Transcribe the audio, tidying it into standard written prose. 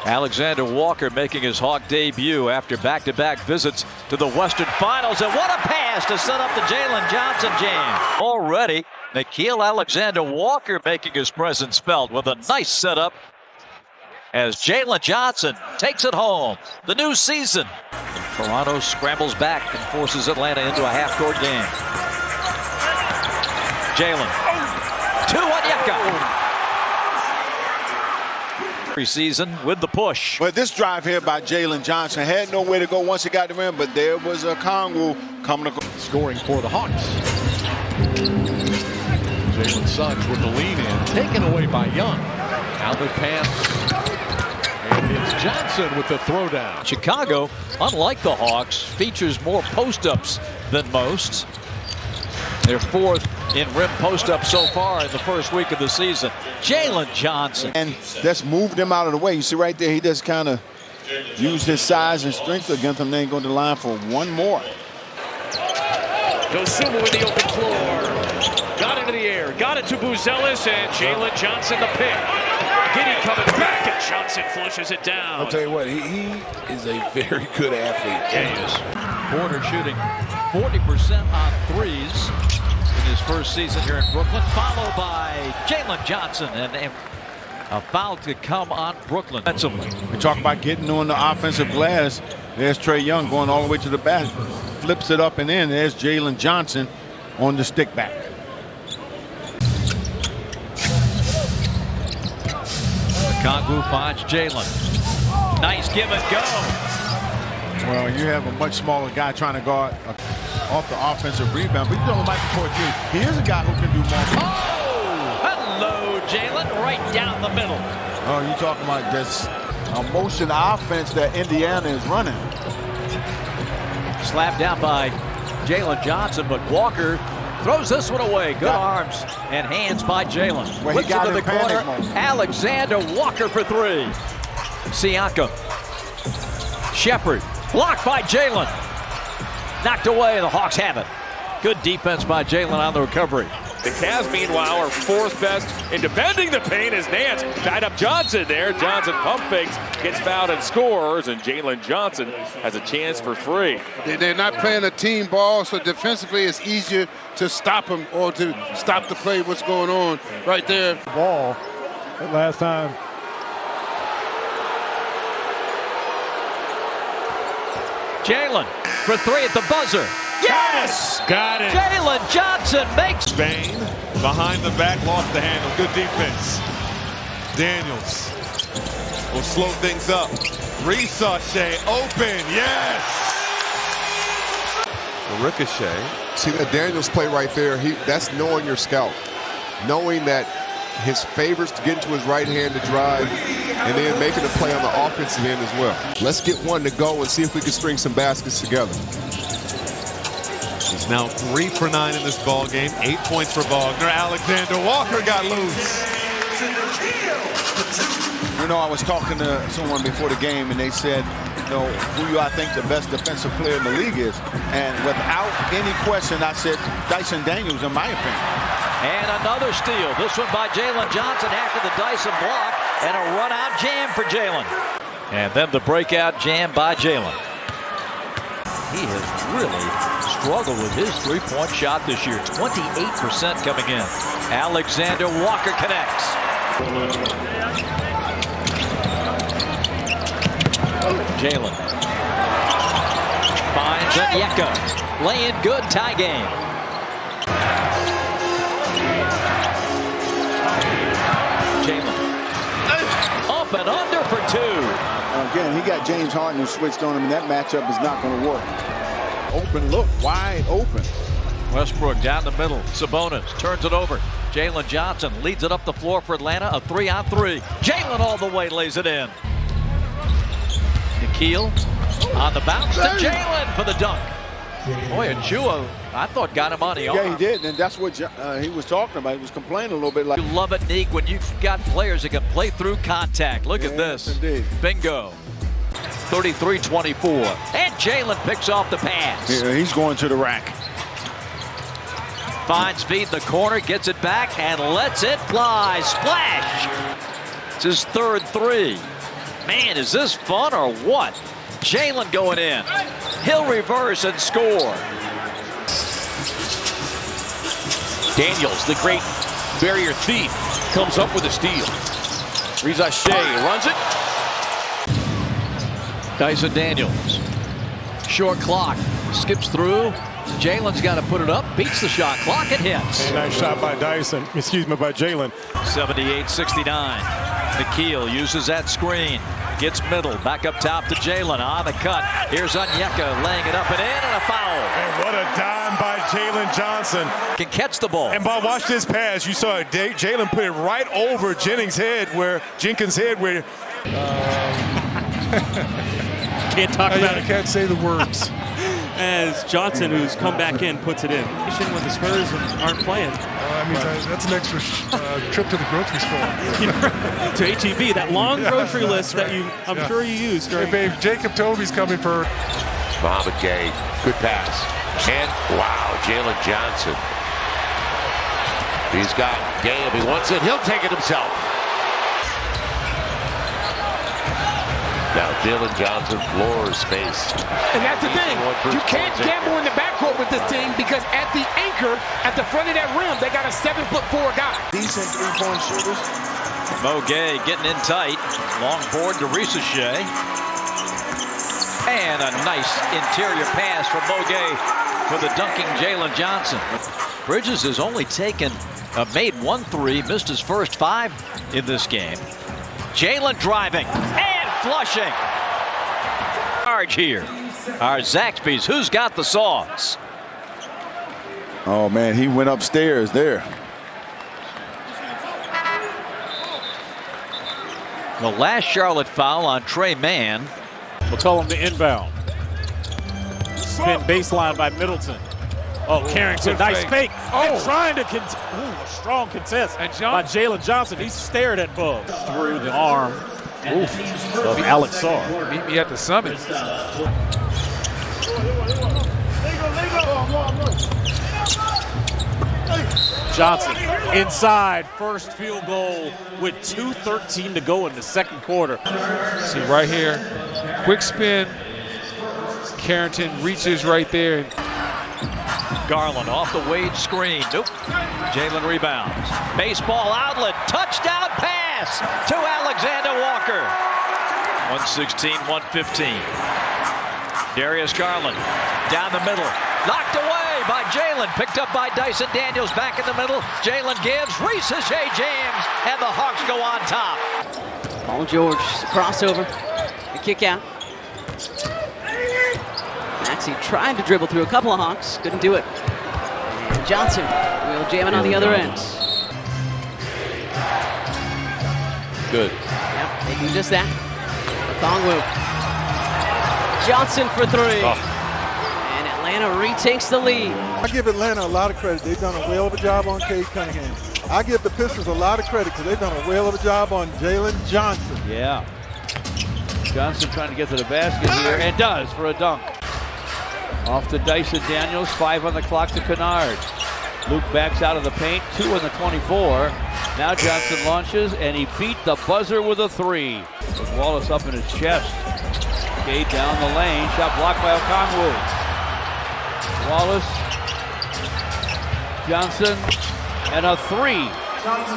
Alexander Walker making his Hawk debut after back-to-back visits to the Western Finals. And what a pass to set up the Jalen Johnson jam. Already, Nickeil Alexander-Walker making his presence felt with a nice setup as Jalen Johnson takes it home. The new season. Toronto scrambles back and forces Atlanta into a half-court game. Jalen. To Onyeka. Preseason with the push. But this drive here by Jalen Johnson had nowhere to go once he got the rim, but there was a Kongwu coming to scoring for the Hawks. Jalen Suggs with the lean in, taken away by Young. Outlet pass. And it's Johnson with the throwdown. Chicago, unlike the Hawks, features more post-ups than most. They're fourth in rim post-up so far in the first week of the season. Jalen Johnson. And that's moved him out of the way. You see right there, he just kind of used his size and strength against him. Then he go to the line for one more. Dosunmu in the open floor. Got into the air. Got it to Buzelis, and Jalen Johnson the pick. Giddey coming back, and Johnson flushes it down. I'll tell you what, he is a very good athlete. Yeah, he is. Porter shooting 40% on threes in his first season here in Brooklyn, followed by Jalen Johnson, and a foul to come on Brooklyn. We talk about getting on the offensive glass. There's Trae Young going all the way to the basket. Flips it up and in. There's Jalen Johnson on the stick back. Kongwu finds Jalen. Nice give and go. Well, you have a much smaller guy trying to guard off the offensive rebound, but you know Michael Porter, he is a guy who can do more. Oh! Hello, Jalen, right down the middle. Oh, you talking about this motion offense that Indiana is running. Slapped down by Jalen Johnson, but Walker throws this one away. Good arms and hands by Jalen. Flips into the corner. Alexander Walker for three. Siakam. Shepard. Blocked by Jalen. Knocked away. The Hawks have it. Good defense by Jalen on the recovery. The Cavs, meanwhile, are fourth best in defending the paint as Nance tied up Johnson there. Johnson pump fakes, gets fouled and scores, and Jalen Johnson has a chance for free. They're not playing a team ball, so defensively it's easier to stop them or to stop the play. What's going on right there? Ball last time. Jalen for three at the buzzer. Yes! Got it. Jalen Johnson makes. Spain behind the back, lost the handle. Good defense. Daniels will slow things up. Ricochet open. Yes! Ricochet. See that Daniels play right there? That's knowing your scout. Knowing that his favors to get into his right hand to drive and then making a play on the offensive end as well. Let's get one to go and see if we can string some baskets together. He's now 3 for 9 in this ball game. 8 points for Wagner. Alexander Walker got loose. You know, I was talking to someone before the game, and they said, you know, who I think the best defensive player in the league is. And without any question, I said Dyson Daniels, in my opinion. And another steal. This one by Jalen Johnson after the Dyson block, and a run-out jam for Jalen. And then the breakout jam by Jalen. He has really struggled with his three-point shot this year. 28% coming in. Alexander Walker connects. Jalen finds Onyeka. Laying good, tie game. Jalen up and under for two. Again, he got James Harden who switched on him, and that matchup is not going to work. Open look, wide open. Westbrook down the middle. Sabonis turns it over. Jalen Johnson leads it up the floor for Atlanta. A 3-on-3. Jalen all the way lays it in. Nickeil on the bounce to Jalen for the dunk. Boy, Achua, I thought got him on the arm. Yeah, he did, and that's what he was talking about. He was complaining a little bit like. You love it, Neek, when you've got players that can play through contact. Look at this. Indeed. Bingo. 33-24. And Jalen picks off the pass. Yeah, he's going to the rack. Finds feet in the corner, gets it back, and lets it fly. Splash! It's his third three. Man, is this fun or what? Jalen going in. He'll reverse and score. Daniels, the great barrier thief, comes up with a steal. Reza Shea runs it. Dyson Daniels. Short clock. Skips through. Jalen's got to put it up. Beats the shot clock and hits. A nice shot by by Jalen. 78-69. Nikhil uses that screen. Gets middle. Back up top to Jalen. On the cut. Here's Onyeka laying it up and in, and a foul. And what a dime by Jalen Johnson. Can catch the ball. And Bob, watch this pass. You saw Jalen put it right over Jenkins' head where Can't talk about it. I can't say the words. As Johnson, who's come back in, puts it in. When the Spurs aren't playing. That's an extra trip to the grocery store. To H-E-B, that long grocery list that I'm sure you used. Hey, babe, Jacob Toby's coming for... Muhammad Gay, good pass. And, wow, Jalen Johnson. He's got Gay. If he wants it, he'll take it himself. Now Jalen Johnson floors space. And that's the thing. You can't gamble in the backcourt with this team because at the anchor, at the front of that rim, they got a 7'4" guy. Decent three-point shooters. Mo Gay getting in tight. Long board to Reza Shea. And a nice interior pass from Mo Gay for the dunking Jalen Johnson. Bridges has only made 1 3, missed his first 5 in this game. Jalen driving and flushing. Charge here. Our Zaxby's. Who's got the sauce? Oh, man, he went upstairs there. The last Charlotte foul on Trey Mann. We'll call him the inbound. Spin baseline by Middleton. Oh, Carrington, nice fake. And trying to a strong contest by Jalen Johnson. He stared at Bug through the arm of Alex Sarr. Meet me at the summit. Johnson inside, first field goal with 2:13 to go in the second quarter. See right here, quick spin. Carrington reaches right there. Garland off the Wade screen. Nope. Jalen rebounds. Baseball outlet. Touchdown pass to Alexander Walker. 116-115. Darius Garland down the middle. Knocked away by Jalen. Picked up by Dyson Daniels back in the middle. Jalen gives. Reza Shea jams. And the Hawks go on top. Paul George, crossover. The kick out. Maxey tried to dribble through a couple of Hawks. Couldn't do it. And Johnson will jam it on the other end. Good. Yep, they do just that. Thongwu. Johnson for 3. And Atlanta retakes the lead. I give Atlanta a lot of credit. They've done a whale of a job on Cade Cunningham. I give the Pistons a lot of credit because they've done a whale of a job on Jalen Johnson. Yeah. Johnson trying to get to the basket here, and does for a dunk. Off to Dyson Daniels, 5 on the clock to Kennard. Luke backs out of the paint, 2 in the 24. Now Johnson launches, and he beat the buzzer with a 3. With Wallace up in his chest. Cade down the lane, shot blocked by Okongwu. Wallace, Johnson, and a 3.